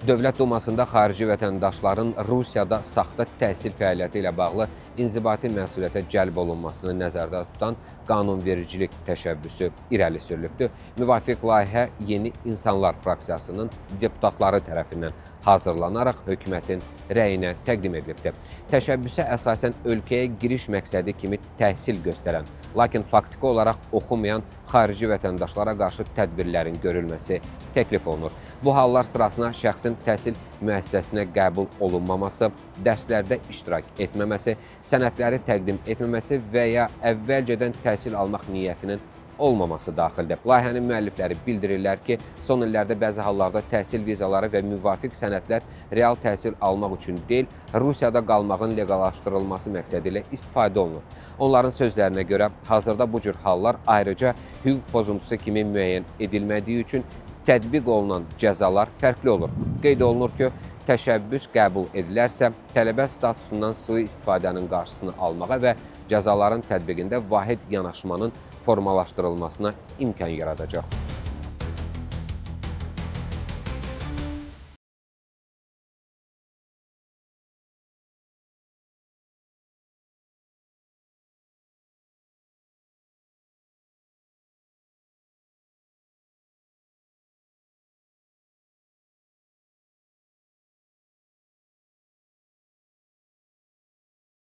Dövlət Dumasında xarici vətəndaşların Rusiyada saxta təhsil fəaliyyəti ilə bağlı inzibati məsuliyyətə cəlb olunmasını nəzərdə tutan qanunvericilik təşəbbüsü irəli sürülübdür. Müvafiq layihə Yeni İnsanlar fraksiyasının deputatları tərəfindən hazırlanaraq hökumətin rəyinə təqdim edilibdir. Təşəbbüsə əsasən ölkəyə giriş məqsədi kimi təhsil göstərən, lakin faktiki olaraq oxumayan xarici vətəndaşlara qarşı tədbirlərin görülməsi təklif olunur. Bu hallar sırasına şəxsin təhsil müəssisəsinə qəbul olunmaması, dərslərdə iştirak etməməsi, sənədləri təqdim etməməsi və ya əvvəlcədən təhsil almaq niyyətinin olmaması daxildir. Layihənin müəllifləri bildirirlər ki, son illərdə bəzi hallarda təhsil vizaları və müvafiq sənədlər real təhsil almaq üçün deyil, Rusiyada qalmağın leqallaşdırılması məqsədi ilə istifadə olunur. Onların sözlərinə görə hazırda bu cür hallar ayrıca hüquq pozuntusu kimi müəyyən edilmədiyi üçün tətbiq olunan cəzalar fərqli olur. Qeyd olunur ki, təşəbbüs qəbul edilərsə, tələbə statusundan sui istifadənin qarşısını almağa və cəzaların tətbiqində vahid yanaşmanın formalaşdırılmasına imkan yaradacaq.